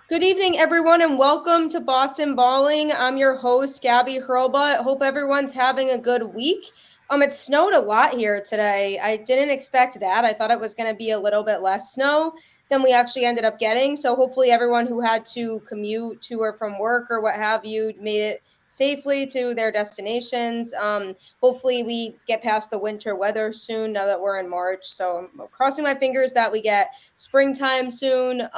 Good evening, everyone, and welcome to Boston Balling. I'm your host, Gabby Hurlbutt. Hope everyone's having a good week. It snowed a lot here today. I didn't expect that. I thought it was going to be a little bit less snow than we actually ended up getting. So hopefully everyone who had to commute to or from work or what have you made it safely to their destinations. Hopefully we get past the winter weather soon now that we're in March. So I'm crossing my fingers that we get springtime soon.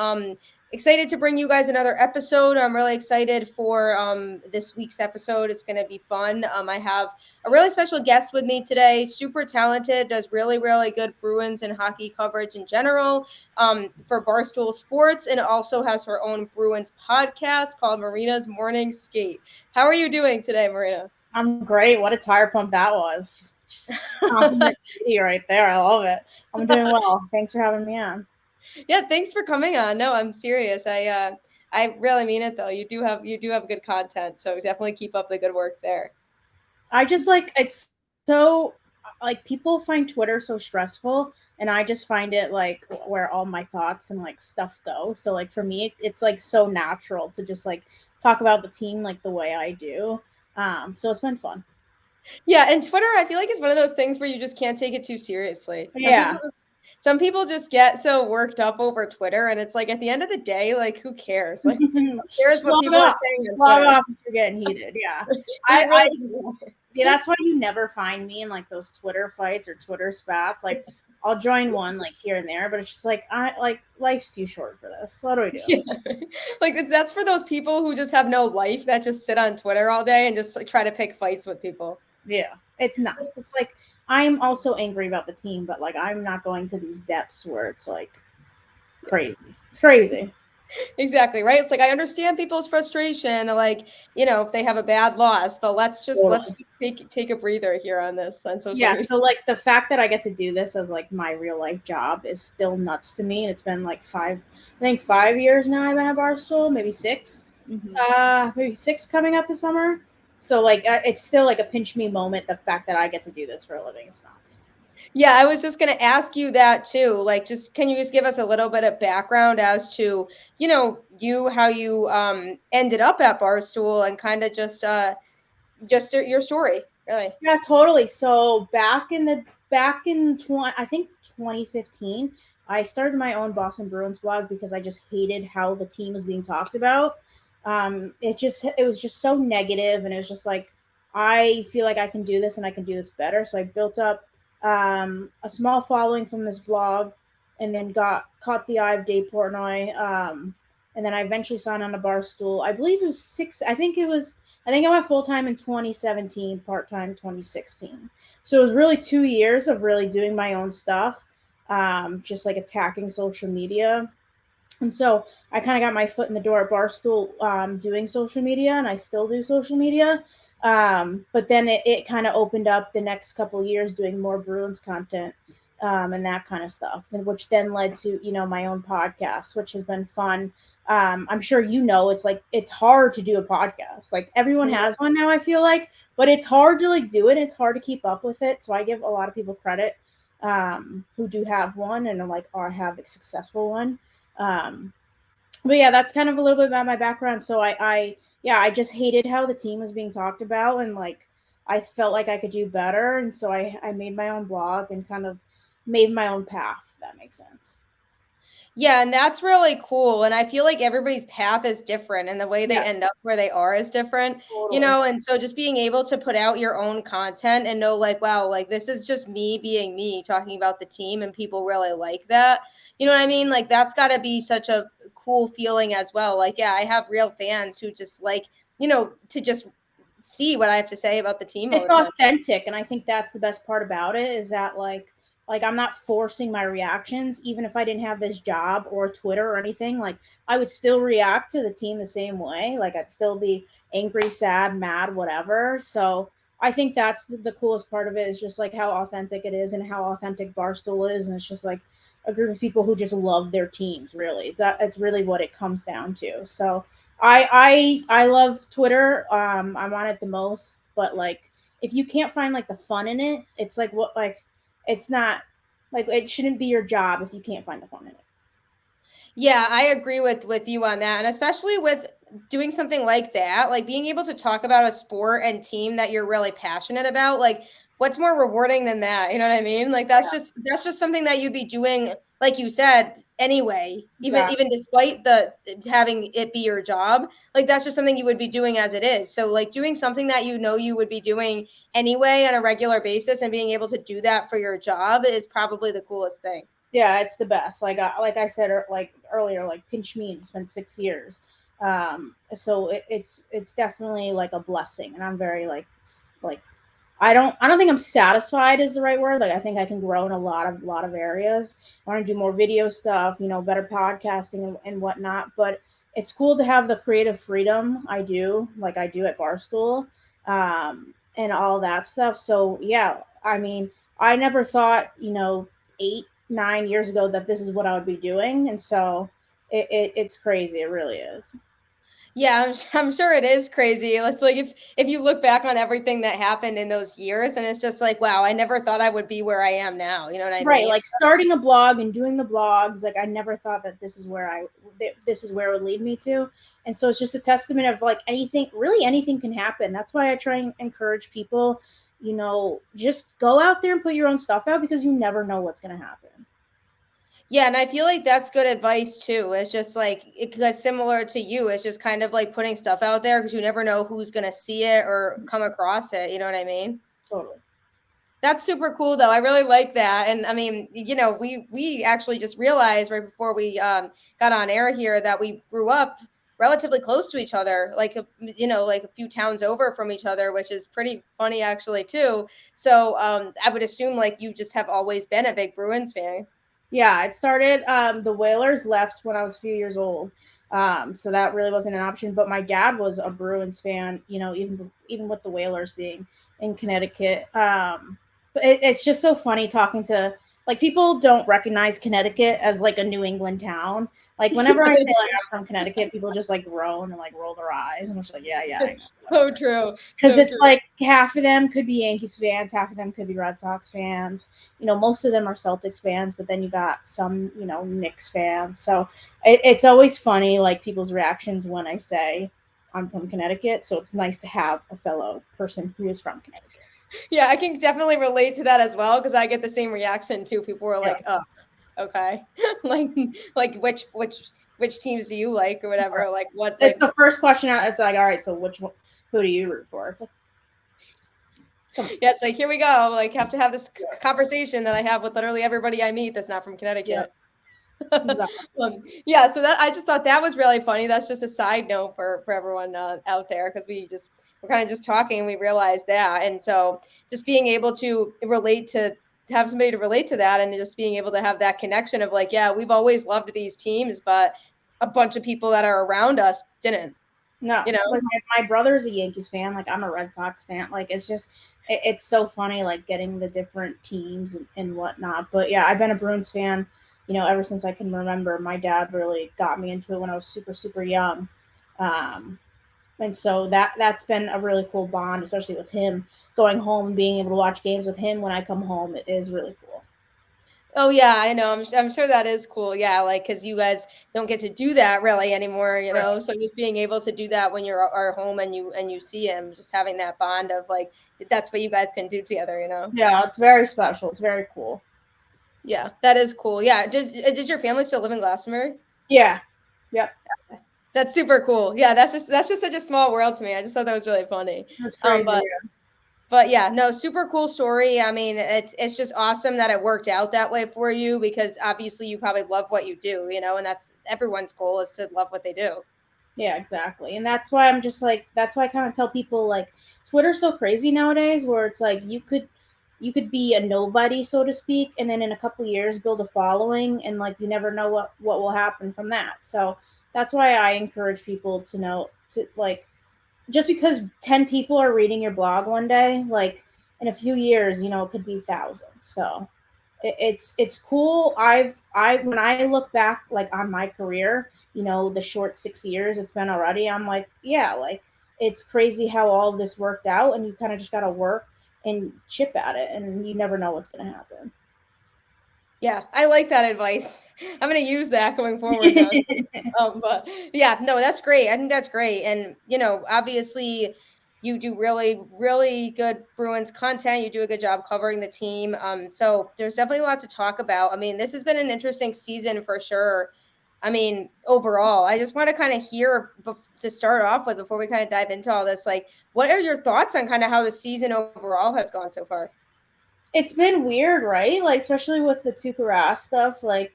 Excited to bring you guys another episode. I'm really excited for this week's episode. It's going to be fun. I have a really special guest with me today. Super talented, does really, really good Bruins and hockey coverage in general for Barstool Sports, and also has her own Bruins podcast called Marina's Morning Skate. How are you doing today, Marina? I'm great. What a tire pump that was. Just compliment city right there. I love it. I'm doing well. Thanks for having me on. Yeah, thanks for coming on. No, I'm serious. I really mean it though. You do have good content, so definitely keep up the good work there. I just like it's so like people find Twitter so stressful, and I just find it like where all my thoughts and like stuff go. So like for me, it's like so natural to just like talk about the team like the way I do. So it's been fun. Yeah, and Twitter, I feel like it's one of those things where you just can't take it too seriously. Yeah. Some people just get so worked up over Twitter, and it's like at the end of the day, like who cares? Like who cares Just what log people are off. saying Just on log Twitter? off if you're getting heated. Yeah. It I really doesn't. Yeah, that's why you never find me in like those Twitter fights or Twitter spats. Like I'll join one like here and there, but it's just like I like life's too short for this. What do I do? Yeah. Like that's for those people who just have no life that just sit on Twitter all day and just like try to pick fights with people. Yeah. It's nuts. It's like I'm also angry about the team, but like I'm not going to these depths where it's like crazy. It's crazy. Exactly, right? It's like I understand people's frustration, like, if they have a bad loss, but let's just take a breather here on this on social Yeah, media. so like the fact that I get to do this as like my real life job is still nuts to me. And it's been like I think 5 years now I've been at Barstool, maybe six. Mhm. Maybe six coming up this summer. So like it's still like a pinch me moment. The fact that I get to do this for a living is nuts. Yeah, I was just going to ask you that too. Like, just can you just give us a little bit of background as to, how you ended up at Barstool and kind of just your story, really. Yeah, totally. So back in 20, I think 2015, I started my own Boston Bruins blog because I just hated how the team was being talked about. It was just so negative, and it was just like I feel like I can do this and I can do this better. So I built up a small following from this blog, and then got caught the eye of Dave Portnoy. And then I eventually signed on to Barstool. I believe it was six. I think I went full time in 2017, part time 2016. So it was really 2 years of really doing my own stuff, just like attacking social media. And so I kind of got my foot in the door at Barstool doing social media, and I still do social media. But then it kind of opened up the next couple years doing more Bruins content and that kind of stuff, and which then led to my own podcast, which has been fun. I'm sure it's like it's hard to do a podcast. Like everyone has one now, I feel like, but it's hard to like do it. It's hard to keep up with it. So I give a lot of people credit who do have one and are like or have a successful one. Um, but yeah, that's kind of a little bit about my background. So I just hated how the team was being talked about, and like I felt like I could do better, and so I made my own blog and kind of made my own path. If that makes sense. Yeah, and that's really cool. And I feel like everybody's path is different and the way they Yeah, end up where they are is different, totally. and so just being able to put out your own content and know like, wow, like this is just me being me talking about the team and people really like that. You know what I mean? Like that's got to be such a cool feeling as well. Like, yeah, I have real fans who just like, to just see what I have to say about the team all It's the time. authentic, and I think that's the best part about it is that like I'm not forcing my reactions. Even if I didn't have this job or Twitter or anything, like I would still react to the team the same way. Like I'd still be angry, sad, mad, whatever. So I think that's the coolest part of it is just like how authentic it is and how authentic Barstool is, and it's just like a group of people who just love their teams. Really, it's really what it comes down to. So I love Twitter. I'm on it the most, but like if you can't find like the fun in it, it's like what like it's not like it shouldn't be your job if you can't find the fun in it. Yeah, I agree with you on that, and especially with doing something like that, like being able to talk about a sport and team that you're really passionate about, like what's more rewarding than that? You know what I mean? Like that's just something that you'd be doing, like you said, anyway, Exactly. even despite the having it be your job, like that's just something you would be doing as it is. So like doing something that you know you would be doing anyway on a regular basis and being able to do that for your job is probably the coolest thing. Yeah, it's the best. Like I said like earlier, like pinch me and spent 6 years. So it's definitely like a blessing, and I'm very like I don't think I'm satisfied is the right word. Like I think I can grow in a lot of areas. I want to do more video stuff, better podcasting and whatnot. But it's cool to have the creative freedom I do at Barstool, and all that stuff. So yeah, I mean, I never thought 8 9 years ago that this is what I would be doing, and so it's crazy. It really is. Yeah, I'm sure it is crazy. It's like if you look back on everything that happened in those years, and it's just like, wow, I never thought I would be where I am now. You know what I Right, mean? like starting a blog and doing the blogs, like I never thought that this is where it would lead me to. And so it's just a testament of like anything can happen. That's why I try and encourage people, just go out there and put your own stuff out because you never know what's going to happen. Yeah, and I feel like that's good advice too. It's just like because similar to you, it's just kind of like putting stuff out there because you never know who's gonna see it or come across it. You know what I mean? Totally. That's super cool though. I really like that. And I mean, we actually just realized right before we got on air here that we grew up relatively close to each other, like like a few towns over from each other, which is pretty funny actually too. So I would assume like you just have always been a big Bruins fan. Yeah, it started. The Whalers left when I was a few years old, so that really wasn't an option. But my dad was a Bruins fan, even with the Whalers being in Connecticut. But it's just so funny talking to like people don't recognize Connecticut as like a New England town. Like whenever I say like I'm from Connecticut, people just like groan and like roll their eyes, and I'm just like, yeah, yeah, I know, So whatever. true. Because So it's true. like half of them could be Yankees fans, half of them could be Red Sox fans. Most of them are Celtics fans, but then you got some, Knicks fans. So it's always funny, like people's reactions when I say I'm from Connecticut. So it's nice to have a fellow person who is from Connecticut. Yeah, I can definitely relate to that as well because I get the same reaction too. People are Yeah. like, "Oh, okay," like like which teams do you like or whatever? Like what It's like the first question. It's like, all right, so who do you root for? It's like, come on. yeah, it's like here we go. Like have to have this conversation that I have with literally everybody I meet that's not from Yeah. Connecticut. Exactly. Yeah, so that I just thought that was really funny. That's just a side note for everyone out there because we're kind of just talking and we realized that, and so just being able to relate to have somebody to relate to that, and just being able to have that connection of like, yeah, we've always loved these teams, but a bunch of people that are around us didn't, No, you know. like my brother's a Yankees fan. Like I'm a Red Sox fan. Like it's just it's so funny like getting the different teams and whatnot. But yeah, I've been a Bruins fan, ever since I can remember. My dad really got me into it when I was super super young, um, and so that's been a really cool bond, especially with him going home and being able to watch games with him when I come home. It is really cool. Oh yeah, I know. I'm sure that is cool. Yeah, like because you guys don't get to do that really anymore, you know. So just being able to do that when you're are home and you see him, just having that bond of like that's what you guys can do together, you know. Yeah, it's very special. It's very cool. Yeah, that is cool. Yeah, does your family still live in Glastonbury? Yeah. Yep. That's super cool. Yeah, that's just such a small world to me. I just thought that was really funny. That's Um, crazy. but Yeah. But yeah, no, super cool story. I mean, it's just awesome that it worked out that way for you because obviously you probably love what you do, you know, and that's everyone's goal is to love what they do. Yeah, exactly. And that's why I'm just like that's why I kind of tell people like Twitter's so crazy nowadays where it's like you could be a nobody so to speak and then in a couple years build a following and like you never know what will happen from that. So that's why I encourage people to know to like just because 10 people are reading your blog one day, like in a few years, it could be thousands. So it's cool. I when I look back like on my career, the short 6 years it's been already, I'm like, yeah, like it's crazy how all of this worked out, and you kind of just got to work and chip at it, and you never know what's going to happen. Yeah, I like that advice. I'm gonna use that going forward now. But yeah, no, that's great. I think that's great. And obviously you do really, really good Bruins content. You do a good job covering the team. So there's definitely a lot to talk about. I mean, this has been an interesting season for sure. I mean, overall, I just want to kind of hear to start off with before we kind of dive into all this. Like, what are your thoughts on kind of how the season overall has gone so far? It's been weird, right? Like, especially with the Tuukka stuff. Like,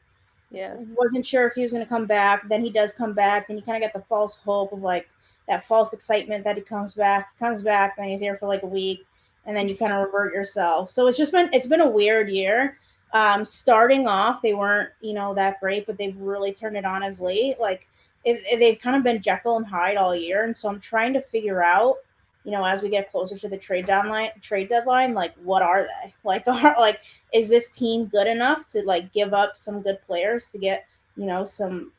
Yeah. wasn't sure if he was going to come back. Then he does come back, and you kind of get the false hope of like that false excitement that he comes back. He comes back, then he's here for like a week, and then you kind of revert yourself. So it's been a weird year. Starting off, they weren't that great, but they've really turned it on as late. Like they've kind of been Jekyll and Hyde all year, and so I'm trying to figure out. As we get closer to the trade deadline, like what are they? Like, is this team good enough to like give up some good players to get some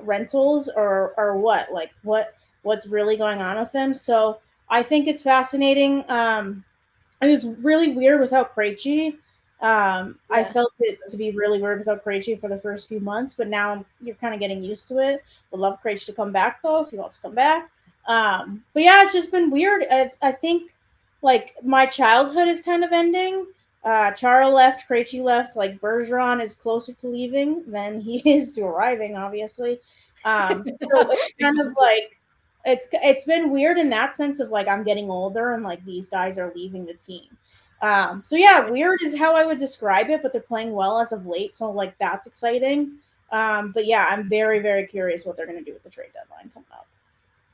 rentals or what? Like what's really going on with them? So I think it's fascinating. It was really weird without Krejci. I Yeah. felt it to be really weird without Krejci for the first few months, but now you're kind of getting used to it. Would love Krejci to come back though, if he wants to come back. But yeah, it's just been weird. I think like my childhood is kind of ending. Chara left, Krejci left. Like Bergeron is closer to leaving than he is to arriving, obviously. So it's kind of like it's been weird in that sense of like I'm getting older and like these guys are leaving the team. So yeah, weird is how I would describe it, but they're playing well as of late, so like that's exciting. But yeah, I'm very very curious what they're going to do with the trade deadline coming up.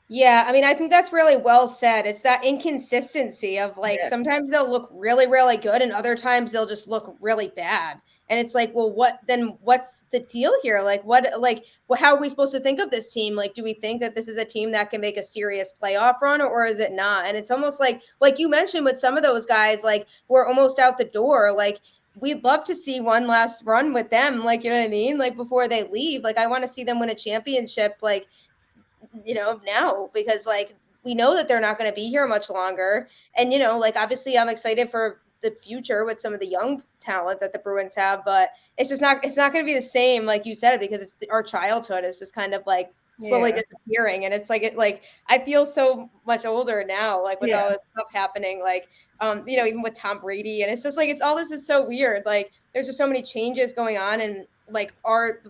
Yeah, I mean, I think that's really well said. It's that inconsistency of like Yeah, sometimes they'll look really, really good and other times they'll just look really bad. And it's like, well, what's the deal here? How are we supposed to think of this team? Like, do we think that this is a team that can make a serious playoff run or is it not? And it's almost like you mentioned with some of those guys, like we're almost out the door. Like, we'd love to see one last run with them, like, you know what I mean? Like before they leave. Like, I want to see them win a championship, like now, because like we know that they're not going to be here much longer. And like obviously I'm excited for the future with some of the young talent that the Bruins have, but it's not going to be the same like you said, because our childhood is just kind of like slowly yeah, disappearing. And it's like I feel so much older now, like with all yeah, this stuff happening, like even with Tom Brady. And it's just like it's all this is so weird. Like there's just so many changes going on and like our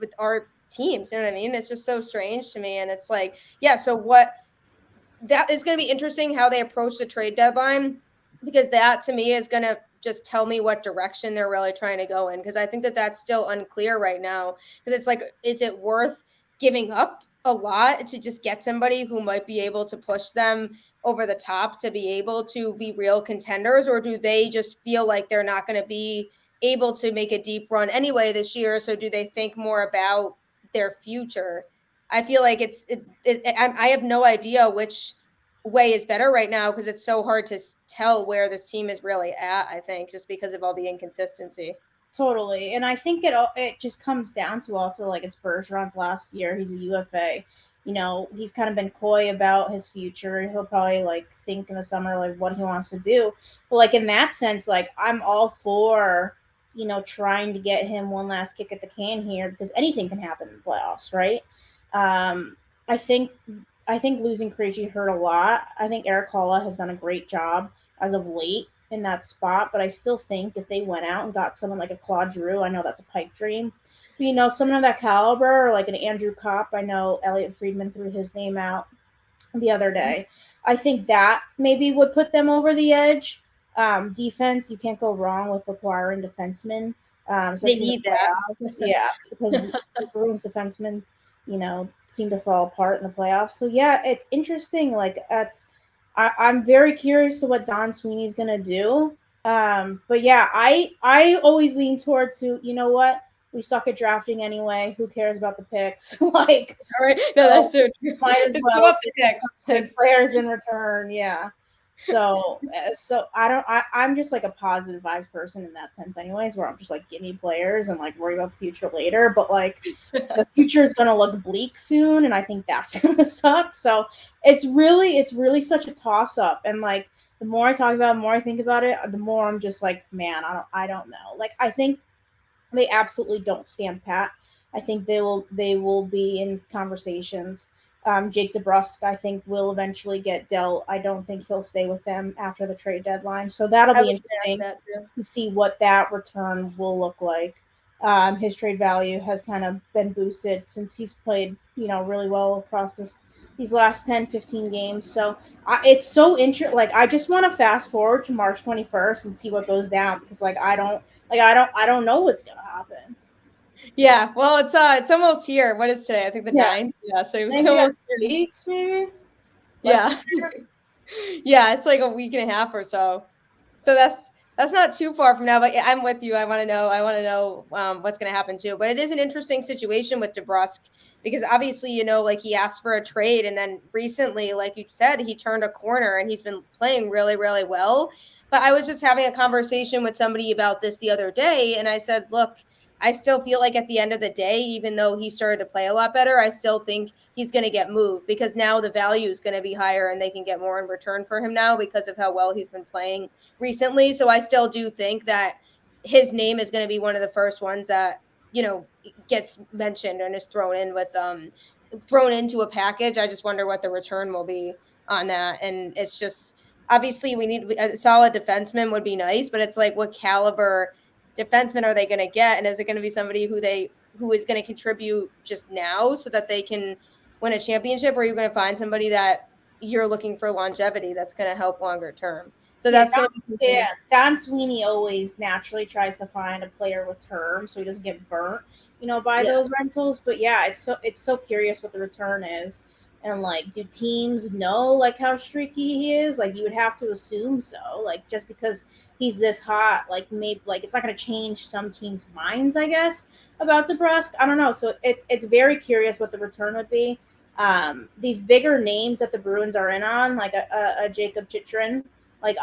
teams, you know what I mean? It's just so strange to me. And it's like, yeah, so what that is going to be interesting how they approach the trade deadline, because that to me is going to just tell me what direction they're really trying to go in, because I think that that's still unclear right now, because it's like, is it worth giving up a lot to just get somebody who might be able to push them over the top to be able to be real contenders, or do they just feel like they're not going to be able to make a deep run anyway this year, so do they think more about their future? I feel like I have no idea which way is better right now, because it's so hard to tell where this team is really at. I think just because of all the inconsistency. totally. And I think it just comes down to also like it's Bergeron's last year. He's a UFA. He's kind of been coy about his future. He'll probably like think in the summer like what he wants to do. But like in that sense, like I'm all for trying to get him one last kick at the can here because anything can happen in the playoffs, right? Um, I think I think losing Krejci hurt a lot. I think Eric Holla has done a great job as of late in that spot, but I still think if they went out and got someone like a Claude Giroux, I know that's a pipe dream. But, someone of that caliber, or like an Andrew Kopp, I know Elliot Friedman threw his name out the other day. I think that maybe would put them over the edge. Defense, you can't go wrong with acquiring defensemen, They especially in need the that. playoffs. Yeah, because the Bruins defensemen, seem to fall apart in the playoffs. So yeah, it's interesting. Like I'm very curious to what Don Sweeney's gonna do. But yeah, I always lean toward to what we suck at drafting anyway. Who cares about the picks? All right. No, So that's so true. might as Just give well up the get some picks. good players in return. Yeah. So I don't. I'm just like a positive vibes person in that sense, anyways. Where I'm just like, give me players and like worry about the future later. But like, the future is going to look bleak soon, and I think that's going to suck. So it's really such a toss up. And like, the more I talk about it, the more I think about it, the more I'm just like, man, I don't know. Like, I think they absolutely don't stand pat. I think they will be in conversations. Jake DeBrusk, I think, will eventually get dealt. I don't think he'll stay with them after the trade deadline. So that'll I be was gonna interesting ask that too. to see what that return will look like. His trade value has kind of been boosted since he's played, really well across these last 10, 15 games. So it's so interesting. Like, I just want to fast forward to March 21st and see what goes down, because like I don't know what's gonna happen. Yeah, well, it's almost here. What is today? I think the Yeah, ninth. Yeah, so I it's think we got almost here. 2 weeks, maybe less than. Yeah. Yeah, it's like a week and a half or so. So that's not too far from now, but yeah, I'm with you. I want to know what's going to happen too. But it is an interesting situation with DeBrusque because obviously, like he asked for a trade, and then recently, like you said, he turned a corner and he's been playing really, really well. But I was just having a conversation with somebody about this the other day, and I said, look, I still feel like at the end of the day, even though he started to play a lot better, I still think he's going to get moved because now the value is going to be higher and they can get more in return for him now because of how well he's been playing recently. So I still do think that his name is going to be one of the first ones that, gets mentioned and is thrown into a package. I just wonder what the return will be on that. And it's just obviously we need a solid defenseman would be nice, but it's like what caliber defenseman are they going to get? And is it going to be somebody who is going to contribute just now so that they can win a championship, or are you going to find somebody that you're looking for longevity that's going to help longer term? So Yeah, that's going to be yeah. something. Don Sweeney always naturally tries to find a player with term so he doesn't get burnt, by Yeah. those rentals. But yeah, it's so curious what the return is, and like, do teams know like how streaky he is? Like, you would have to assume so. Like, just because he's this hot, like maybe like it's not going to change some teams' minds, I guess, about DeBrusque. I don't know. So it's very curious what the return would be. These bigger names that the Bruins are in on, like a Jacob Chitrin, like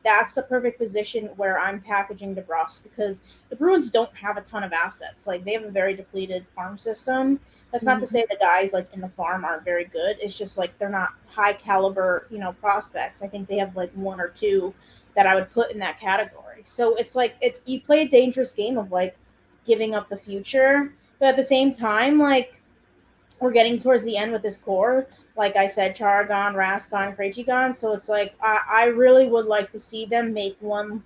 that's the perfect position where I'm packaging DeBrusque, because the Bruins don't have a ton of assets. Like, they have a very depleted farm system. That's not to Mhm. say the guys like in the farm aren't very good. It's just like they're not high caliber, prospects. I think they have like one or two that I would put in that category. So it's like it's you play a dangerous game of like giving up the future, but at the same time, like, we're getting towards the end with this core. Like I said, Charagon, Rascon, Krejci. So it's like I really would like to see them make one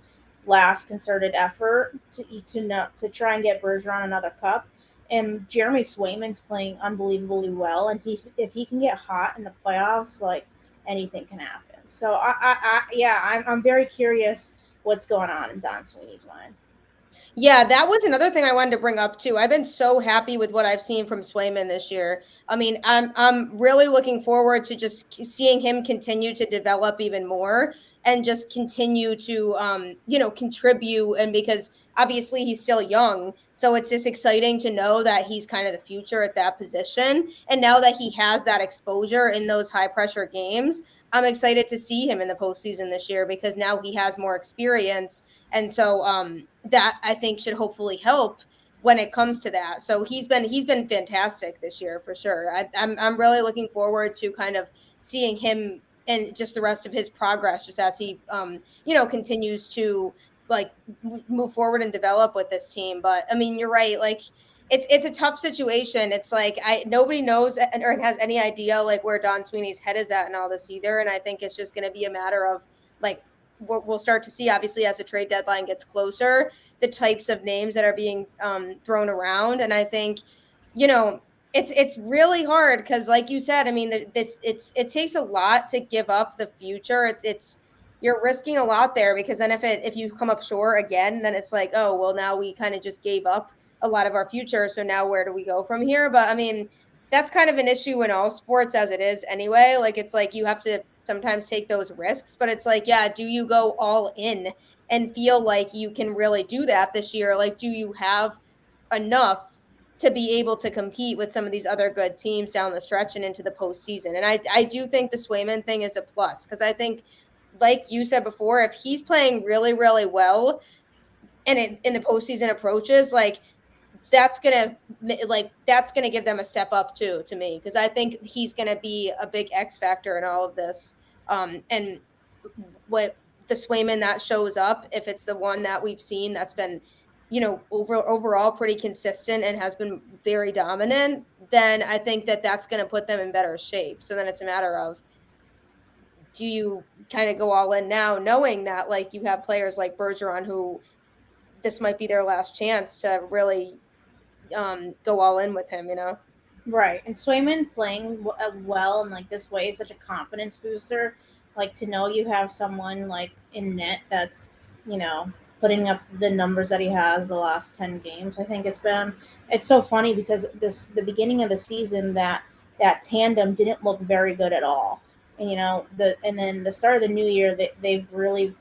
last concerted effort to try and get Bergeron another cup. And Jeremy Swayman's playing unbelievably well, and if he can get hot in the playoffs, like, anything can happen. So yeah, I'm very curious what's going on in Don Sweeney's mind. Yeah, that was another thing I wanted to bring up too. I've been so happy with what I've seen from Swayman this year. I mean, I'm really looking forward to just seeing him continue to develop even more and just continue to contribute, and because obviously he's still young, so it's just exciting to know that he's kind of the future at that position. And now that he has that exposure in those high pressure games, I'm excited to see him in the postseason this year because now he has more experience, and so that I think should hopefully help when it comes to that. So he's been fantastic this year for sure. I'm really looking forward to kind of seeing him and just the rest of his progress, just as he continues to like move forward and develop with this team. But I mean, you're right. Like it's a tough situation. It's like nobody knows or has any idea like where Don Sweeney's head is at and all this either. And I think it's just going to be a matter of like we'll start to see obviously as the trade deadline gets closer the types of names that are being thrown around. And I think it's really hard because like you said, I mean it takes a lot to give up the future. It's you're risking a lot there because then if you come up short again, then it's like, oh well, now we kind of just gave up a lot of our future, so now where do we go from here? But I mean, that's kind of an issue in all sports as it is anyway. Like it's like you have to sometimes take those risks, but it's like, yeah, do you go all in and feel like you can really do that this year? Like, do you have enough to be able to compete with some of these other good teams down the stretch and into the postseason? And I do think the Swayman thing is a plus because I think like you said before, if he's playing really, really well and in the postseason approaches, like that's gonna give them a step up too to me because I think he's gonna be a big X factor in all of this. And what the Swayman that shows up, if it's the one that we've seen that's been, overall pretty consistent and has been very dominant, then I think that that's going to put them in better shape. So then it's a matter of, do you kind of go all in now, knowing that like you have players like Bergeron who this might be their last chance to really go all in with him. Right. And Swayman playing well and like this way is such a confidence booster. Like to know you have someone like in net that's, you know, putting up the numbers that he has the last 10 games. I think it's so funny because the beginning of the season that tandem didn't look very good at all. And and then the start of the new year they've really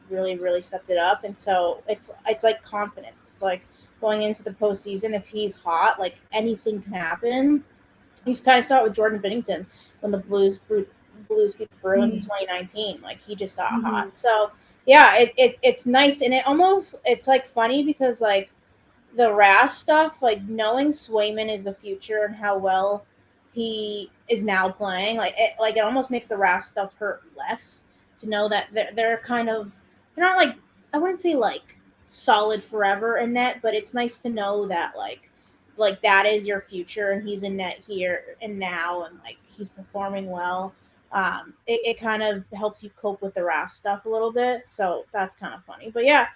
stepped it up, and so it's like confidence. It's like going into the postseason, if he's hot, like anything can happen. You kind of saw it with Jordan Binnington when the Blues beat the Bruins in Mm-hmm. 2019. Like he just got hot. So yeah, it's nice, and it's like funny because like the Rash stuff, like knowing Swayman is the future and how well he is now playing, like it almost makes the Rash stuff hurt less to know that they're kind of they're not like, I wouldn't say like solid forever in net, but it's nice to know that like that is your future and he's in net here and now and like he's performing well. It kind of helps you cope with the Rash stuff a little bit, so that's kind of funny. But yeah,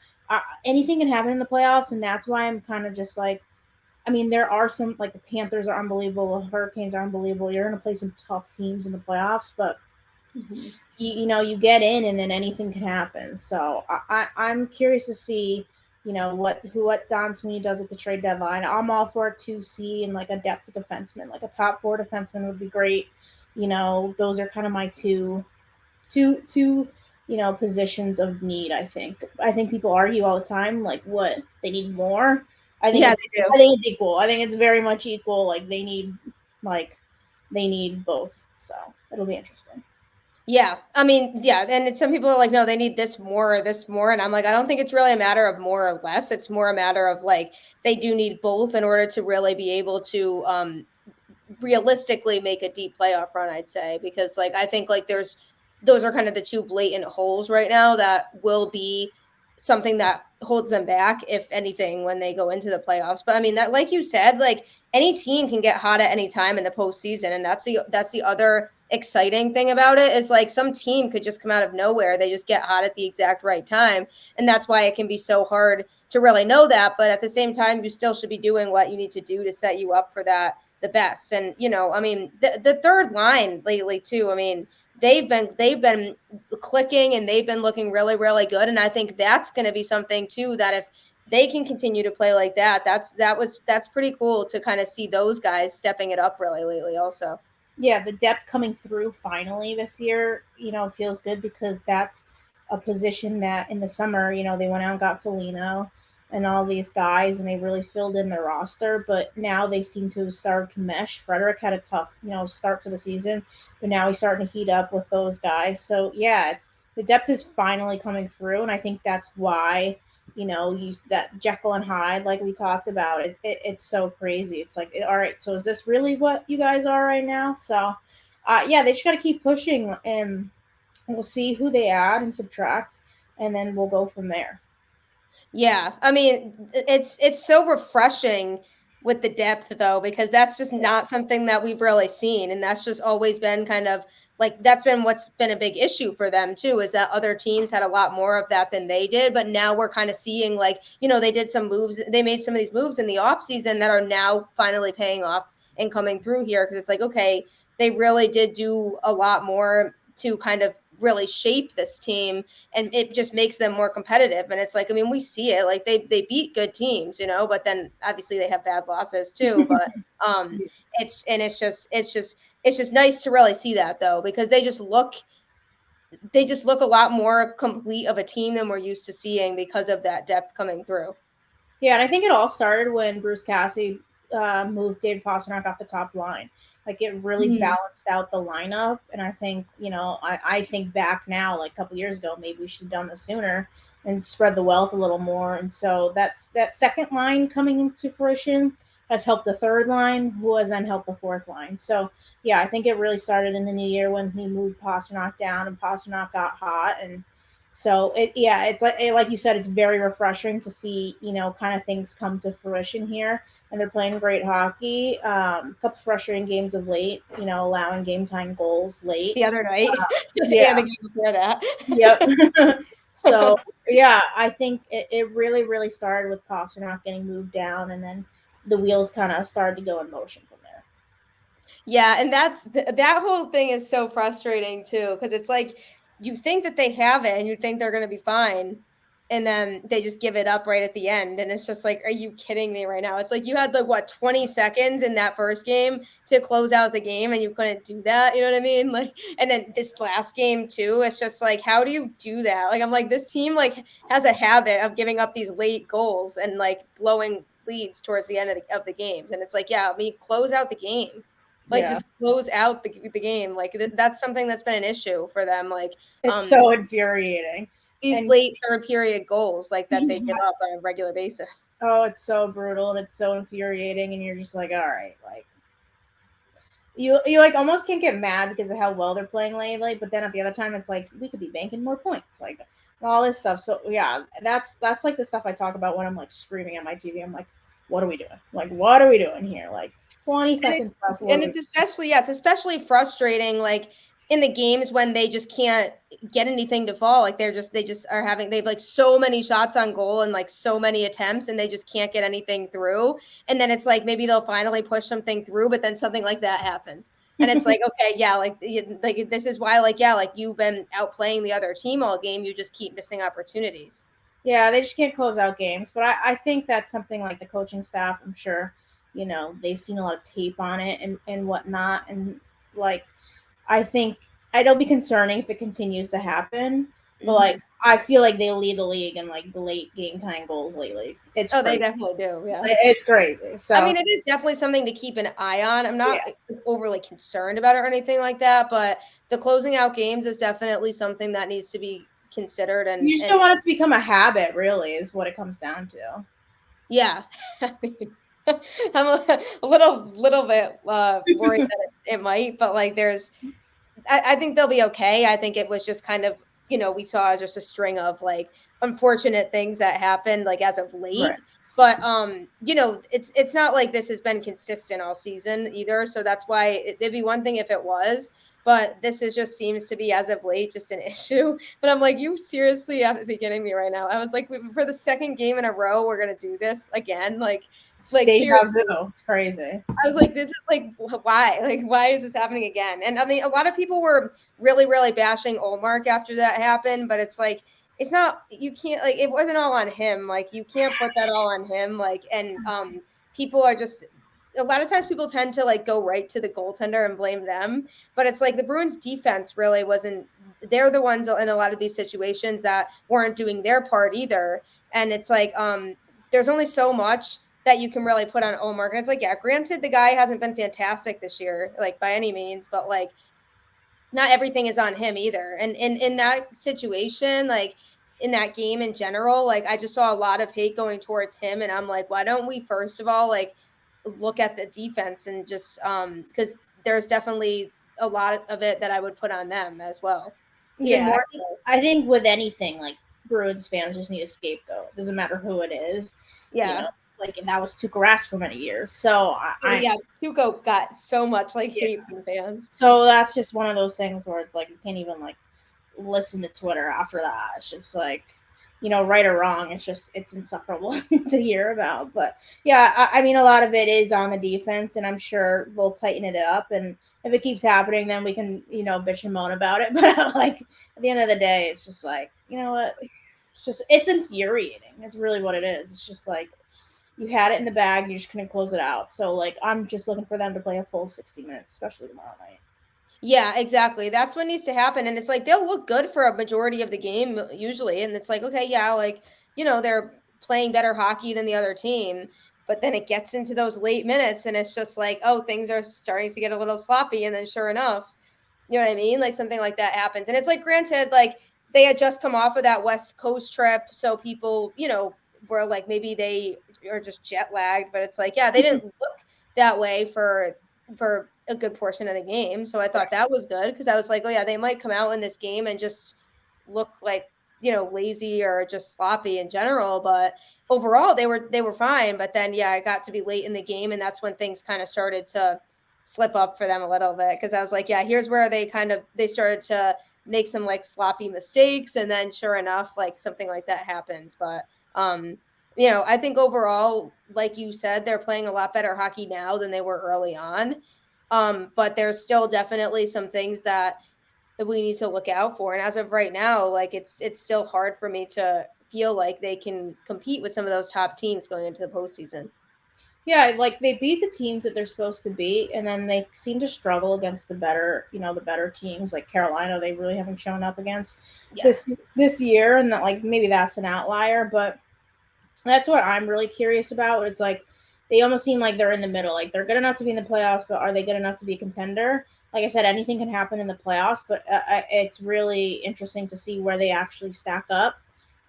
anything can happen in the playoffs, and that's why I'm kind of just like, I mean, there are some like the Panthers are unbelievable, the Hurricanes are unbelievable. You're going to play some tough teams in the playoffs, but Mm-hmm. you get in, and then anything can happen. So I'm curious to see what Don Sweeney does at the trade deadline. I'm all for a 2C and like a depth defenseman, like a top four defenseman would be great. Those are kind of my two positions of need. I think people argue all the time like what they need more. i think Yeah, it's they do. i think it's equal. I think it's very much equal. Like they need both, so it'll be interesting. Yeah, I mean, yeah, and some people are like, no, they need this more or this more, and I'm like, I don't think it's really a matter of more or less. It's more a matter of like they do need both in order to really be able to realistically make a deep playoff run, I'd say, because like I think like those are kind of the two blatant holes right now that will be something that holds them back, if anything, when they go into the playoffs. But I mean that, like you said, like any team can get hot at any time in the postseason, and that's the other exciting thing about it is like some team could just come out of nowhere. They just get hot at the exact right time, and that's why it can be so hard to really know that. But at the same time, you still should be doing what you need to do to set you up for that the best. And I mean, the third line lately too. I mean, they've been clicking and they've been looking really, really good. And I think that's going to be something too that if they can continue to play like that, that's pretty cool to kind of see those guys stepping it up really lately. Also, Yeah, the depth coming through finally this year, feels good because that's a position that in the summer, they went out and got Felino and all these guys and they really filled in their roster. But now they seem to have started to mesh. Frederick had a tough, start to the season, but now he's starting to heat up with those guys. So yeah, it's the depth is finally coming through, and I think that's why use that Jekyll and Hyde, like we talked about. It's so crazy. It's like, all right, so is this really what you guys are right now? So, yeah, they just got to keep pushing, and we'll see who they add and subtract, and then we'll go from there. yeah, I mean, it's so refreshing with the depth though, because that's just Yeah. not something that we've really seen, and that's just always been kind of like that's been what's been a big issue for them too, is that other teams had a lot more of that than they did. But now we're kind of seeing like they did some moves, they made some of these moves in the off season that are now finally paying off and coming through here, because it's like, okay, they really did do a lot more to kind of really shape this team, and it just makes them more competitive. And it's like, I mean, we see it, like they beat good teams, but then obviously they have bad losses too. But it's just nice to really see that though, because they just look a lot more complete of a team than we're used to seeing because of that depth coming through. Yeah, and I think it all started when Bruce Cassidy moved David Pastrnak off the top line. Like it really Mhm. balanced out the lineup, and I think I think back now, like a couple years ago, maybe we should have done this sooner and spread the wealth a little more. And so that second line coming into fruition has helped the third line, who has then helped the fourth line. So yeah, I think it really started in the new year when he moved Pastrnak down and Pastrnak got hot. And so it's like you said, it's very refreshing to see kind of things come to fruition here, and they're playing great hockey. A couple frustrating games of late, allowing game time goals late. The other night Yeah, and the game before that. yep. So yeah, I think it really really started with Pasternak getting moved down, and then the wheels kind of started to go in motion from there. Yeah, and that whole thing is so frustrating too, because it's like you think that they have it and you think they're going to be fine, and then they just give it up right at the end, and it's just like, are you kidding me right now? It's like you had like what 20 seconds in that first game to close out the game, and you couldn't do that. You know what I mean? Like, and then this last game too, it's just like, how do you do that? Like, I'm like, this team like has a habit of giving up these late goals and like blowing leads towards the end of the games, and it's like, yeah, I mean, close out the game, like Yeah, just close out the game. Like that's something that's been an issue for them. Like it's so infuriating. these And late third period goals like that they give up on a regular basis. oh, it's so brutal and it's so infuriating, and you're just like, all right, like you like almost can't get mad because of how well they're playing lately, but then at the other time it's like we could be banking more points, like all this stuff. So yeah, that's like the stuff I talk about when I'm like screaming at my TV. I'm like, what are we doing? Like, what are we doing here? Like 20 And seconds left. it's especially, yeah, it's especially frustrating like in the games when they just can't get anything to fall. Like they just are having, they've like so many shots on goal and like so many attempts, and they just can't get anything through. And then it's like maybe they'll finally push something through, but then something like that happens. And it's like, okay, yeah, like this is why, like, yeah, like you've been outplaying the other team all game. You just keep missing opportunities. Yeah, they just can't close out games. But I think that's something like the coaching staff, I'm sure, they've seen a lot of tape on it and whatnot. And like, I think it'll be concerning if it continues to happen. But like, Mhm. I feel like they lead the league in like the late game time goals lately. It's Oh, they crazy. definitely do. Yeah. It's crazy. I So mean, it is definitely something to keep an eye on. I'm yeah, not overly concerned about it or anything like that, but the closing out games is definitely something that needs to be considered. you just And don't want it to become a habit. Really, is what it comes down to. yeah, I mean, I'm a little bit worried that it might, but like I think they'll be okay. I think it was just kind of, we saw just a string of like unfortunate things that happened like as of Right. late. But it's not like this has been consistent all season either. So that's why it'd be one thing if it was, but this is just seems to be as of late just an issue. But I'm like, you seriously have to be kidding me right now. I was like, for the second game in a row, we're gonna do this again. Like Deja seriously. vu. It's crazy. I was like, this is like, why? Like, why is this happening again? And I mean, a lot of people were really, really bashing Olmark after that happened, but it's like, it's not, you can't, like, it wasn't all on him. Like, you can't put that all on him. Like, and people are just, a lot of times people tend to like go right to the goaltender and blame them. But it's like the Bruins defense really wasn't, they're the ones in a lot of these situations that weren't doing their part either. And it's like, there's only so much that you can really put on Omar. And it's like, yeah, granted, the guy hasn't been fantastic this year, like by any means, but like not everything is on him either. And in that situation, like in that game in general, like I just saw a lot of hate going towards him. And I'm like, why don't we first of all like look at the defense and just because there's definitely a lot of it that I would put on them as well. Even Yeah, more so. I think with anything, like Bruins fans just need a scapegoat. It doesn't matter who it is, you know. Yeah. Like and that was Tuukka Rask for many years. So Oh yeah, Tuco got so much like yeah. hate from fans. So that's just one of those things where it's like you can't even like listen to Twitter after that. It's just like, right or wrong. It's insufferable to hear about. But yeah, I mean, a lot of it is on the defense, and I'm sure we'll tighten it up. And if it keeps happening, then we can, bitch and moan about it. But like at the end of the day, it's just like, you know what? It's infuriating. It's really what it is. It's just like you had it in the bag, you just couldn't close it out. So like I'm just looking for them to play a full 60 minutes, especially tomorrow night. Yeah, exactly. That's what needs to happen. And it's like they'll look good for a majority of the game usually. And it's like, okay, yeah, like, they're playing better hockey than the other team. but then it gets into those late minutes and it's just like, oh, things are starting to get a little sloppy. And then sure enough, you know what I mean? Like something like that happens. And it's like, granted, like they had just come off of that West Coast trip. So people, were like, maybe they are just jet lagged, but it's like, yeah, they didn't look that way for a good portion of the game. So I thought that was good because I was like, oh yeah, they might come out in this game and just look like, lazy or just sloppy in general, but overall they were fine. But then yeah, it got to be late in the game and that's when things kind of started to slip up for them a little bit because I was like, yeah, here's where they started to make some like sloppy mistakes and then sure enough like something like that happens. But I think overall, like you said, they're playing a lot better hockey now than they were early on. But there's still definitely some things that we need to look out for. And as of right now, like it's still hard for me to feel like they can compete with some of those top teams going into the postseason. Yeah, like they beat the teams that they're supposed to beat, and then they seem to struggle against the better teams like Carolina. They really haven't shown up against Yeah. this year, and that like maybe that's an outlier, but that's what I'm really curious about. It's like they almost seem like they're in the middle. Like they're good enough to be in the playoffs, but are they good enough to be a contender? Like I said, anything can happen in the playoffs, but it's really interesting to see where they actually stack up.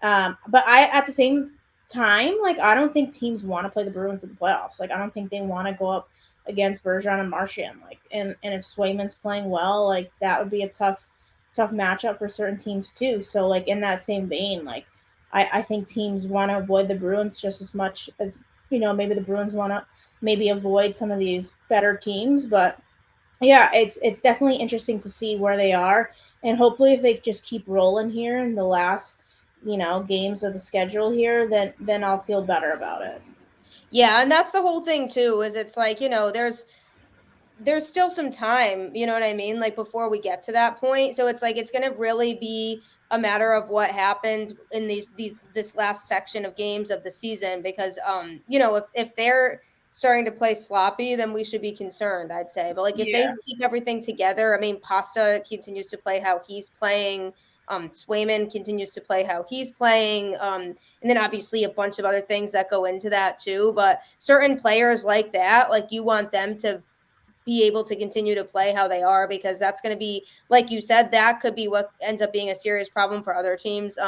But at the same time, like I don't think teams want to play the Bruins in the playoffs. Like I don't think they want to go up against Bergeron and Marchand. Like and if Swayman's playing well, like that would be a tough matchup for certain teams too. So like in that same vein, like I think teams want to avoid the Bruins just as much as maybe the Bruins want to maybe avoid some of these better teams. But yeah, it's definitely interesting to see where they are, and hopefully if they just keep rolling here in the last games of the schedule here, then I'll feel better about it. Yeah, and that's the whole thing too, is it's like, there's still some time, you know what I mean? Like before we get to that point. So it's like it's going to really be a matter of what happens in these this last section of games of the season because if they're starting to play sloppy, then we should be concerned, I'd say. But like if Yeah. they keep everything together, I mean, Pasta continues to play how he's playing. Swayman continues to play how he's playing. And then obviously a bunch of other things that go into that too. But certain players like that, like you want them to be able to continue to play how they are because that's going to be, like you said, that could be what ends up being a serious problem for other teams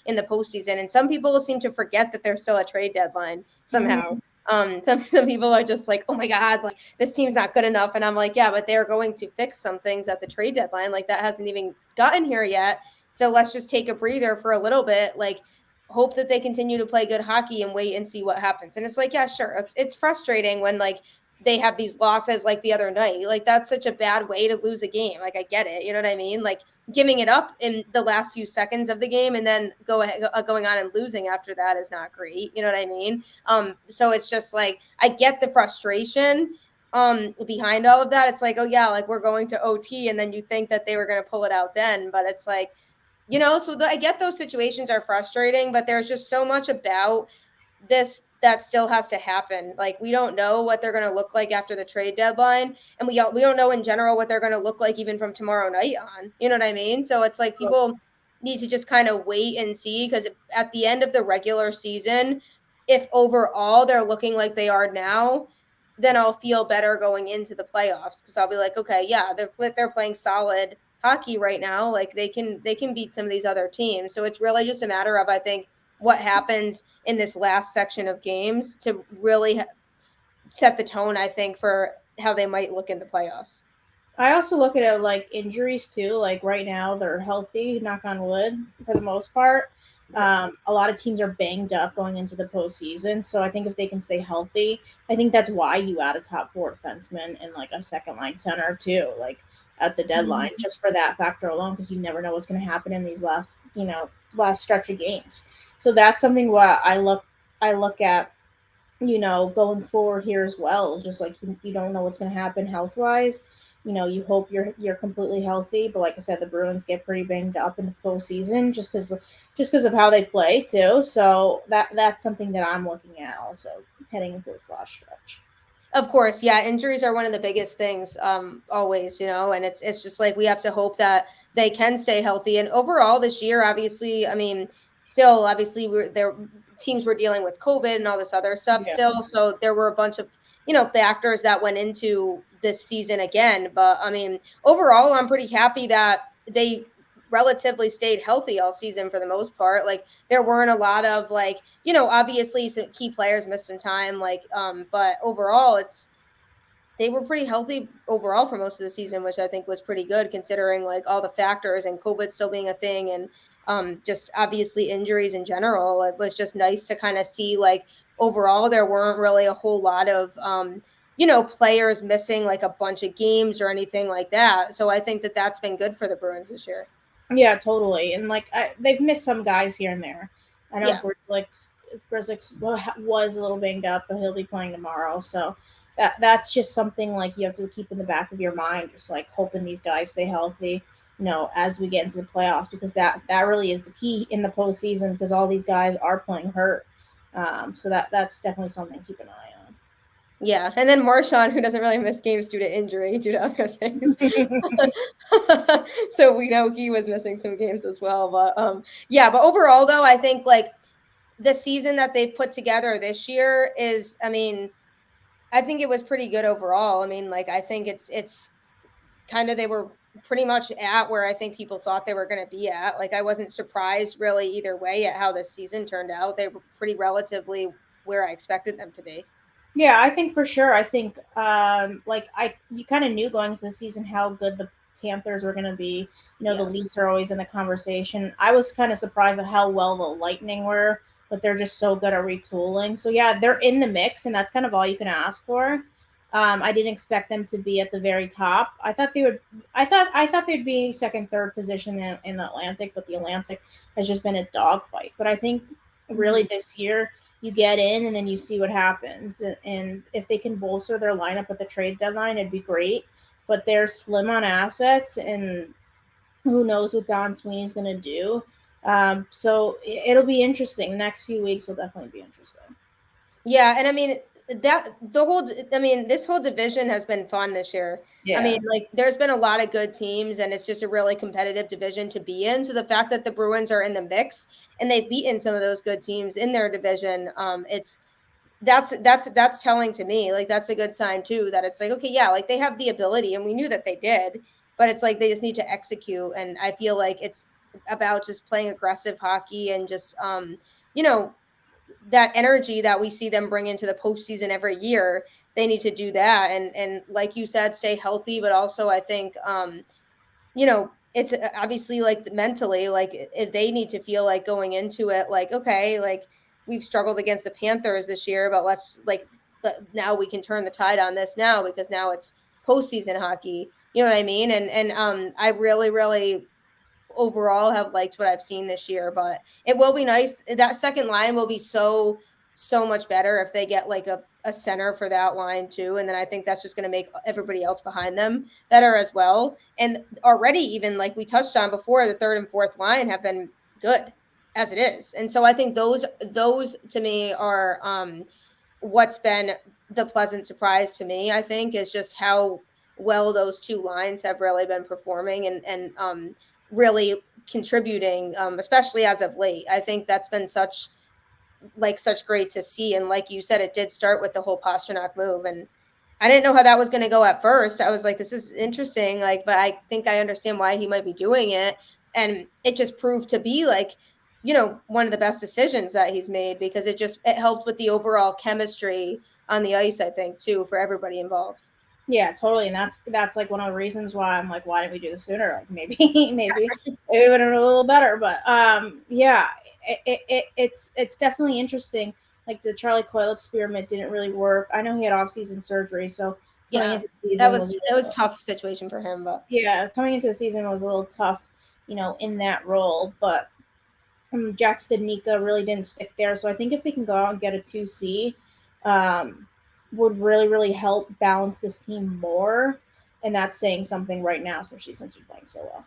in the postseason. And some people seem to forget that there's still a trade deadline somehow. Hmm. Some people are just like, oh my God, like this team's not good enough. And I'm like, yeah, but they're going to fix some things at the trade deadline. Like that hasn't even gotten here yet. So let's just take a breather for a little bit. Like, hope that they continue to play good hockey and wait and see what happens. And it's like, yeah, sure. It's frustrating when like they have these losses like the other night. Like that's such a bad way to lose a game. Like I get it. You know what I mean? Like giving it up in the last few seconds of the game and then going on and losing after that is not great. You know what I mean? So it's just like I get the frustration behind all of that. It's like, oh yeah, like we're going to OT and then you think that they were going to pull it out then, but it's like, I get those situations are frustrating, but there's just so much about this that still has to happen. Like we don't know what they're going to look like after the trade deadline, and we don't know in general what they're going to look like even from tomorrow night on. You know what I mean? So it's like people need to just kind of wait and see because at the end of the regular season, if overall they're looking like they are now, then I'll feel better going into the playoffs because I'll be like, okay, yeah, they're playing solid hockey right now. Like they can beat some of these other teams. So it's really just a matter of I think what happens in this last section of games to really set the tone, I think, for how they might look in the playoffs. I also look at it like injuries too. Like right now, they're healthy, knock on wood, for the most part. Yep. A lot of teams are banged up going into the postseason. So I think if they can stay healthy, I think that's why you add a top four defenseman and like a second line center too, like at the deadline, Mhm. just for that factor alone, because you never know what's going to happen in these last stretch of games. So that's something what I look at going forward here as well. It's just like you don't know what's going to happen health wise. You hope you're completely healthy, but like I said, the Bruins get pretty banged up in the postseason just because of how they play too. So that's something that I'm looking at also heading into this last stretch. Of course, yeah, injuries are one of the biggest things always, and it's just like we have to hope that they can stay healthy and overall this year obviously, I mean, still obviously we're there teams were dealing with COVID and all this other stuff Yeah. still. So there were a bunch of, factors that went into this season again. But I mean, overall, I'm pretty happy that they relatively stayed healthy all season for the most part. Like there weren't a lot of like, obviously some key players missed some time, like, but overall they were pretty healthy overall for most of the season, which I think was pretty good considering like all the factors and COVID still being a thing and just obviously injuries in general. It was just nice to kind of see like overall there weren't really a whole lot of players missing like a bunch of games or anything like that. So I think that that's been good for the Bruins this year. Yeah, totally. And like they've missed some guys here and there. I know Yeah. Grizzlies was a little banged up, but he'll be playing tomorrow. So that's just something like you have to keep in the back of your mind, just like hoping these guys stay healthy. As we get into the playoffs, because that really is the key in the postseason, because all these guys are playing hurt. So that's definitely something to keep an eye Yeah, and then Marshawn, who doesn't really miss games due to injury, due to other things. on. So we know he was missing some games as well. But yeah, but overall though, I think like the season that they've put together this year is, I mean, I think it was pretty good overall. I mean, like I think it's kind of they were pretty much at where I think people thought they were going to be at. Like I wasn't surprised really either way at how this season turned out. They were pretty relatively where I expected them to be. Yeah, I think for sure. I think like I you kind of knew going into the season how good the Panthers were going to be. The Yeah. Leafs are always in the conversation. I was kind of surprised at how well the Lightning were, but they're just so good at retooling. So yeah, they're in the mix, and that's kind of all you can ask for. I didn't expect them to be at the very top. I thought they would. I thought they'd be second, third position in the Atlantic, but the Atlantic has just been a dogfight. But I think really Mhm. this year you get in and then you see what happens. And if they can bolster their lineup at the trade deadline, it'd be great. But they're slim on assets, and who knows what Don Sweeney's going to do. So it'll be interesting. The next few weeks will definitely be interesting. Yeah, and I mean this whole division has been fun this year. I mean, Yeah. like there's been a lot of good teams and it's just a really competitive division to be in. So the fact that the Bruins are in the mix and they've beaten some of those good teams in their division, it's that's telling to me. Like that's a good sign too that it's like okay, yeah, like they have the ability and we knew that they did, but it's like they just need to execute and I feel like it's about just playing aggressive hockey and just you know that energy that we see them bring into the postseason every year. They need to do that, and like you said, stay healthy. But also, I think it's obviously like mentally, like if they need to feel like going into it, like okay, like we've struggled against the Panthers this year, but let's like now we can turn the tide on this now because now it's postseason hockey. You know what I mean? And I really overall have liked what I've seen this year, but it will be nice. That second line will be so much better if they get like a center for that line too. And then I think that's just going to make everybody else behind them better as well. And already, even like we touched on before, the third and fourth line have been good as it is. And so I think those to me are what's been the pleasant surprise to me, I think, is just how well those two lines have really been performing and really contributing, especially as of late. I think that's been such great to see. And like you said, it did start with the whole Pasternak move. And I didn't know how that was going to go at first. I was like, this is interesting. Like, but I think I understand why he might be doing it. And it just proved to be like, one of the best decisions that he's made because it helped with the overall chemistry on the ice, I think, too, for everybody involved. Yeah, totally, and that's like one of the reasons why I'm like, why didn't we do this sooner? Like maybe it would have been a little better, but yeah, it's definitely interesting. Like the Charlie Coyle experiment didn't really work. I know he had off season surgery, so coming Yeah. into the That season was was that was tough situation for him, but coming into the season was a little tough, in that role. But Jack Studnicka really didn't stick there. So I think if they can go out and get a 2C, would really, really help balance this team more. And that's saying something right now, especially since you're playing so well.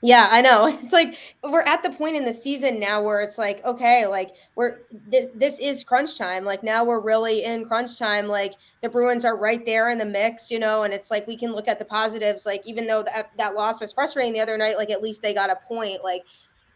yeah, I know. It's like we're at the point in the season now where it's like, okay, like this is crunch time. Like now we're really in crunch time. Like the Bruins are right there in the mix, and it's like we can look at the positives. Like even though that loss was frustrating the other night, like at least they got a point. Like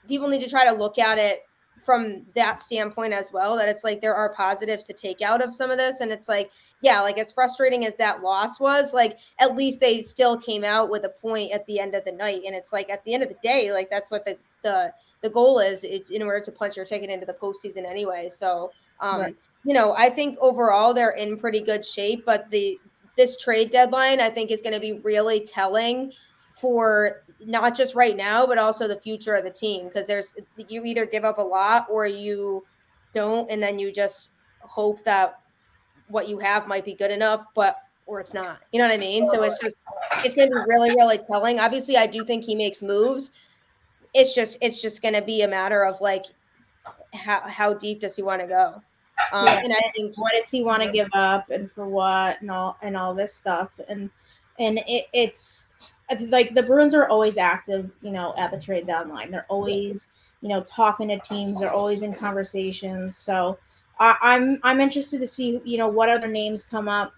people need to try to look at it from that standpoint as well, that it's like there are positives to take out of some of this. And it's like, yeah, like as frustrating as that loss was, like at least they still came out with a point at the end of the night. And it's like at the end of the day, like that's what the goal is in order to punch your ticket into the postseason anyway. So Right. I think overall they're in pretty good shape, but this trade deadline I think is going to be really telling for not just right now, but also the future of the team. Because you either give up a lot or you don't, and then you just hope that what you have might be good enough, or it's not. You know what I mean? So it's going to be really, really telling. Obviously, I do think he makes moves. It's just going to be a matter of like how deep does he want to go? Yeah. And I think What does he want to give up, and for what, and all this stuff, and it's like the Bruins are always active, at the trade deadline. They're always, talking to teams. They're always in conversations. So I'm interested to see, what other names come up.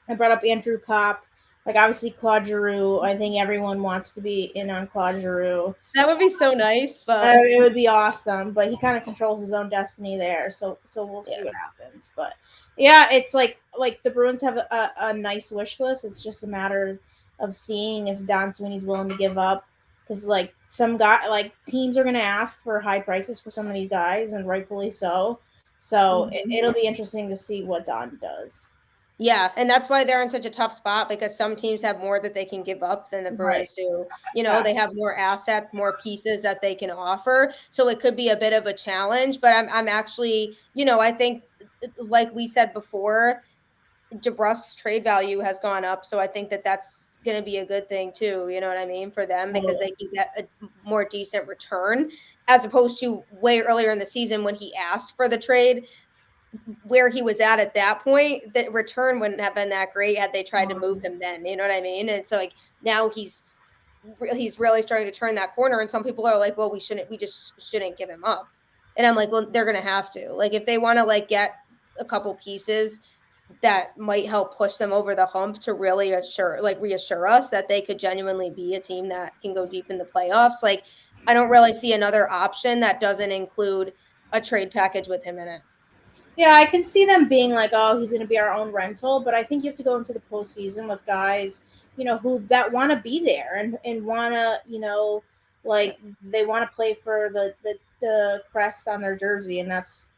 I brought up Andrew Kopp. Like obviously Claude Giroux. I think everyone wants to be in on Claude Giroux. that would be so nice, but It would be awesome, but he kind of controls his own destiny there. So we'll see yeah. what happens. But yeah, it's like the Bruins have a nice wish list. It's just a matter of seeing if Don Sweeney's willing to give up, because like some guy, like teams are going to ask for high prices for some of these guys, and rightfully so. So it'll be interesting to see what Don does. Yeah, and that's why they're in such a tough spot, because some teams have more that they can give up than the Right. Bruins do. They have more assets, more pieces that they can offer. So it could be a bit of a challenge, but I'm actually, I think like we said before, DeBrusk's trade value has gone up, so I think that that's going to be a good thing too, you know what I mean, for them, because they can get a more decent return as opposed to way earlier in the season when he asked for the trade. Where he was at that point, the return wouldn't have been that great had they tried to move him then. You know what I mean? And so like now he's really starting to turn that corner, and some people are like, well, we just shouldn't give him up. And I'm like, well, they're gonna have to. Like if they want to like get a couple pieces that might help push them over the hump to really reassure us that they could genuinely be a team that can go deep in the playoffs. Like I don't really see another option that doesn't include a trade package with him in it. Yeah, I can see them being like, "Oh, he's going to be our own rental," but I think you have to go into the postseason with guys, who that want to be there and want to, like they want to play for the crest on their jersey, and that's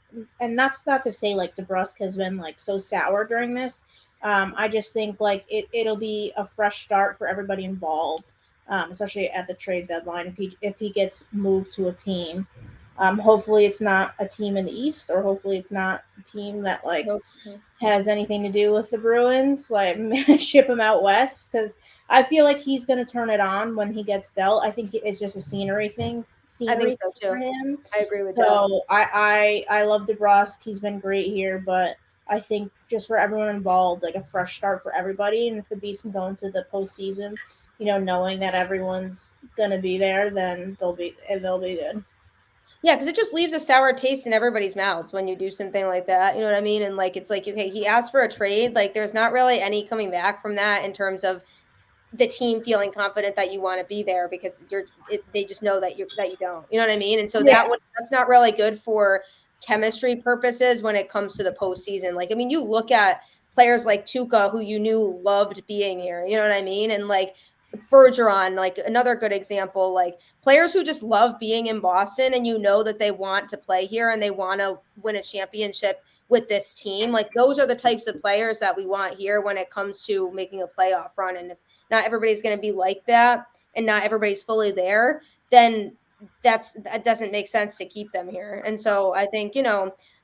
not to say like DeBrusk has been like so sour during this. I just think like it'll be a fresh start for everybody involved, especially at the trade deadline if he gets moved to a team. Hopefully, it's not a team in the East, or hopefully, it's not a team that like has anything to do with the Bruins. Like ship him out west, because I feel like he's going to turn it on when he gets dealt. I think it's just a scenery thing, I think scenery so for too. him. I agree with that. So I love DeBrusk. He's been great here, but I think just for everyone involved, like a fresh start for everybody, and if the Beast can go into the postseason, knowing that everyone's going to be there, then they'll be good. Yeah, because it just leaves a sour taste in everybody's mouths when you do something like that. You know what I mean? And like, it's like, okay, he asked for a trade. Like, there's not really any coming back from that in terms of the team feeling confident that you want to be there, because they just know that you don't. You know what I mean? And so Yeah. that's not really good for chemistry purposes when it comes to the postseason. Like, I mean, you look at players like Tuca, who you knew loved being here. You know what I mean? And like Bergeron, like another good example, like players who just love being in Boston, and you know that they want to play here and they want to win a championship with this team. Like those are the types of players that we want here when it comes to making a playoff run. And if not everybody's going to be like that and not everybody's fully there, then that doesn't make sense to keep them here. And so I think,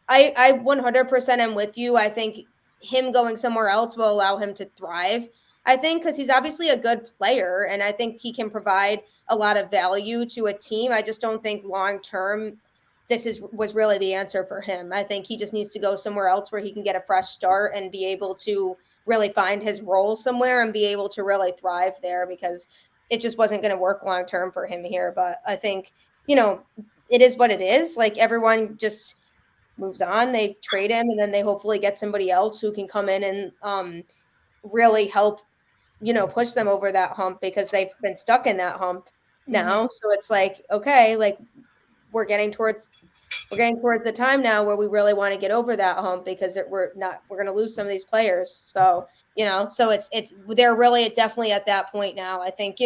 I 100% am with you. I think him going somewhere else will allow him to thrive. I think because he's obviously a good player, and I think he can provide a lot of value to a team. I just don't think long term was really the answer for him. I think he just needs to go somewhere else where he can get a fresh start and be able to really find his role somewhere and be able to really thrive there, because it just wasn't going to work long term for him here. But I think, it is what it is. Like everyone just moves on, they trade him, and then they hopefully get somebody else who can come in and really help, push them over that hump, because they've been stuck in that hump now. So it's like, okay, like we're getting towards we're getting towards the time now where we really want to get over that hump because we're going to lose some of these players. So, so they're really definitely at that point now. I think,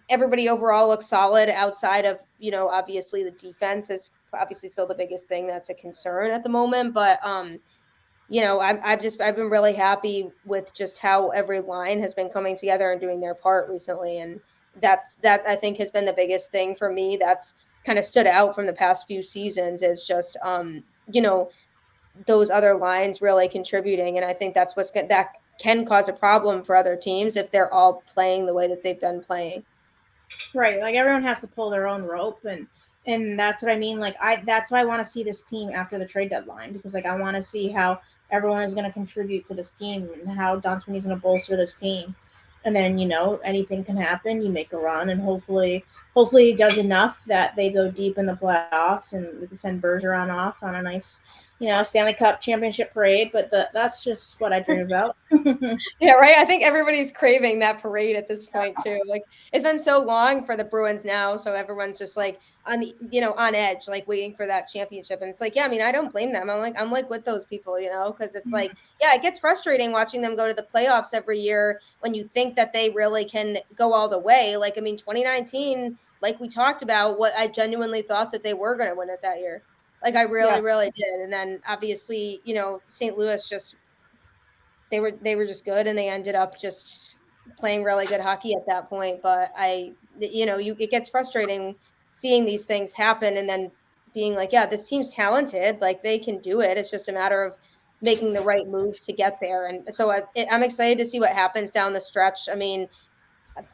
everybody overall looks solid outside of, obviously the defense is obviously still the biggest thing that's a concern at the moment. But, I've been really happy with just how every line has been coming together and doing their part recently. And that I think has been the biggest thing for me. That's kind of stood out from the past few seasons is just, those other lines really contributing. And I think that's that can cause a problem for other teams if they're all playing the way that they've been playing. Right, like everyone has to pull their own rope, and that's what I mean. Like that's why I want to see this team after the trade deadline, because like I want to see how everyone is going to contribute to this team and how Don Sweeney's going to bolster this team. And then anything can happen. You make a run, and hopefully he does enough that they go deep in the playoffs, and we can send Bergeron off on a nice Stanley Cup championship parade. But that's just what I dream about. Yeah, right. I think everybody's craving that parade at this point too. Like it's been so long for the Bruins now, so everyone's just like on on edge, like waiting for that championship. And it's like, yeah, I mean, I don't blame them. I'm like with those people, because it's like, yeah, it gets frustrating watching them go to the playoffs every year when you think that they really can go all the way. Like, I mean, 2019, like we talked about, what I genuinely thought that they were going to win it that year. Like I really, really did. And then obviously, St. Louis just they were just good, and they ended up just playing really good hockey at that point. But it gets frustrating seeing these things happen and then being like, yeah, this team's talented, like they can do it. It's just a matter of making the right moves to get there. And so I'm excited to see what happens down the stretch. I mean,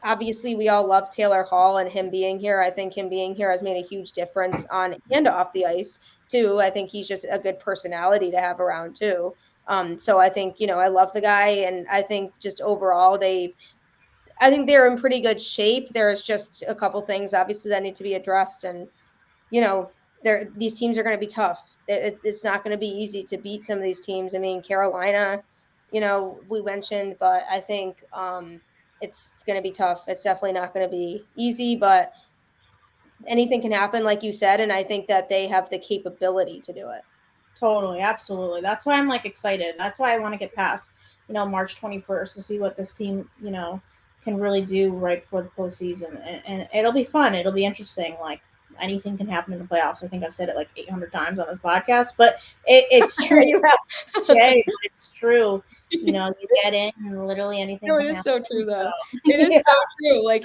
obviously we all love Taylor Hall and him being here. I think him being here has made a huge difference on and off the ice too. I think he's just a good personality to have around too. So I think, I love the guy, and I think just overall I think they're in pretty good shape. There's just a couple things obviously that need to be addressed, and these teams are going to be tough. It's not going to be easy to beat some of these teams. I mean, Carolina, we mentioned, but I think it's going to be tough. It's definitely not going to be easy, but anything can happen, like you said, and I think that they have the capability to do it. Totally, absolutely. That's why I'm like excited. That's why I want to get past, March 21st to see what this team, can really do right before the postseason. And it'll be fun. It'll be interesting. Like anything can happen in the playoffs. I think I've said it like 800 times on this podcast, but it's true. Jay, it's true. You get in and literally anything. No, it is so true though. It is so true. Like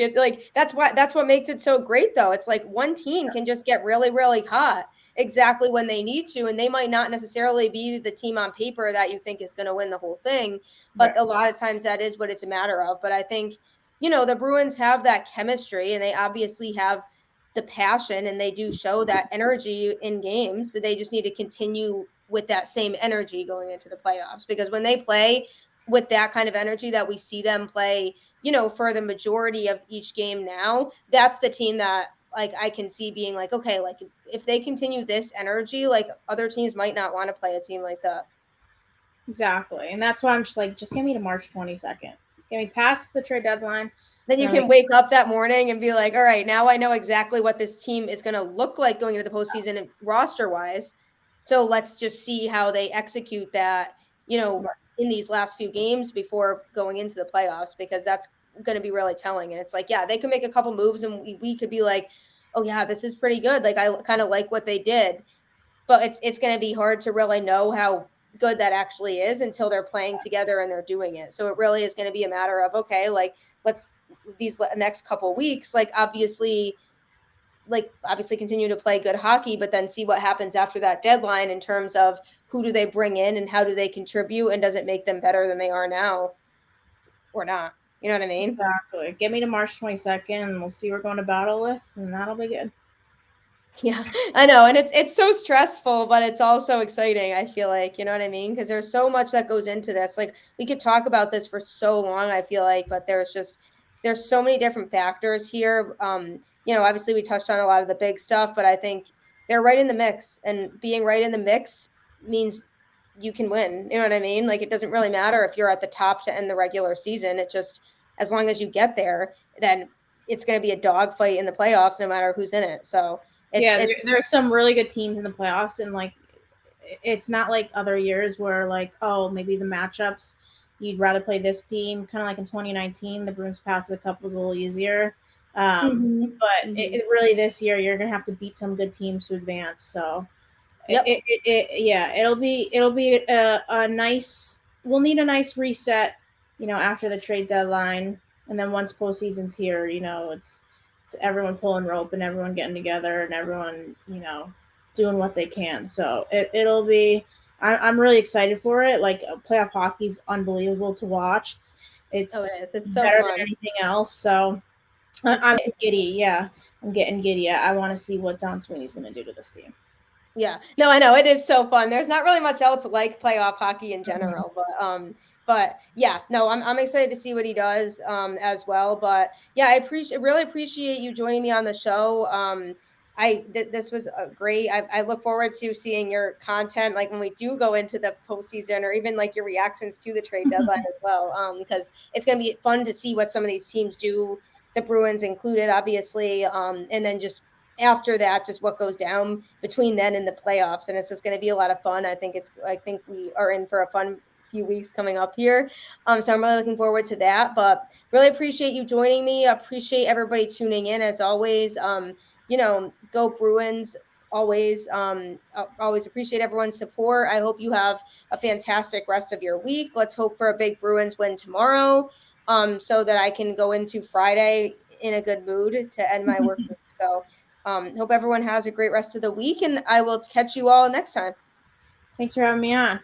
that's what makes it so great though. It's like one team can just get really, really hot exactly when they need to, and they might not necessarily be the team on paper that you think is going to win the whole thing, but a lot of times that is what it's a matter of. But I think the Bruins have that chemistry, and they obviously have the passion, and they do show that energy in games. So they just need to continue with that same energy going into the playoffs, because when they play with that kind of energy that we see them play, for the majority of each game now, that's the team that like I can see being like, okay, like if they continue this energy, like other teams might not want to play a team like that. Exactly. And that's why I'm just like, just get me to March 22nd. Get me past the trade deadline. Then you can wake up that morning and be like, all right, now I know exactly what this team is going to look like going into the postseason roster wise. So let's just see how they execute that, in these last few games before going into the playoffs, because that's going to be really telling. And it's like, yeah, they can make a couple moves and we could be like, oh yeah, this is pretty good. Like I kind of like what they did, but it's going to be hard to really know how good that actually is until they're playing together and they're doing it. So it really is going to be a matter of, okay, like let's these next couple weeks, like obviously continue to play good hockey, but then see what happens after that deadline in terms of who do they bring in and how do they contribute, and does it make them better than they are now or not? You know what I mean? Exactly. Get me to March 22nd and we'll see what we're going to battle with, and that'll be good. Yeah, I know. And it's so stressful, but it's also exciting. I feel like, you know what I mean? Because there's so much that goes into this. Like we could talk about this for so long, I feel like, but there's so many different factors here. Obviously we touched on a lot of the big stuff, but I think they're right in the mix, and being right in the mix means you can win. You know what I mean? Like it doesn't really matter if you're at the top to end the regular season. It just, as long as you get there, then it's going to be a dogfight in the playoffs, no matter who's in it. So, It's there's some really good teams in the playoffs, and like it's not like other years where like, oh, maybe the matchups you'd rather play this team. Kind of like in 2019, the Bruins path to the Cup was a little easier. mm-hmm, But mm-hmm. really this year you're gonna have to beat some good teams to advance. So Yep. yeah, it'll be a nice. We'll need a nice reset, after the trade deadline, and then once postseason's here, it's everyone pulling rope and everyone getting together and everyone doing what they can. So it'll be. I'm really excited for it. Like playoff hockey's unbelievable to watch. Oh, it It's is. It's so better than fun. anything else. So It's I'm giddy. Yeah, I'm getting giddy. I want to see what Don Sweeney's going to do to this team. Yeah. No, I know it is so fun. There's not really much else like playoff hockey in Mhm. general, but yeah, no, I'm excited to see what he does as well. But yeah, I really appreciate you joining me on the show. This was great. I look forward to seeing your content, like when we do go into the postseason, or even like your reactions to the trade deadline as well. Because it's going to be fun to see what some of these teams do. The Bruins included, obviously, and then just after that, just what goes down between then and the playoffs, and it's just going to be a lot of fun. I think we are in for a fun few weeks coming up here. So I'm really looking forward to that. But really appreciate you joining me. Appreciate everybody tuning in as always. Go Bruins. Always appreciate everyone's support. I hope you have a fantastic rest of your week. Let's hope for a big Bruins win tomorrow, so that I can go into Friday in a good mood to end my work week. So hope everyone has a great rest of the week, and I will catch you all next time. Thanks for having me on.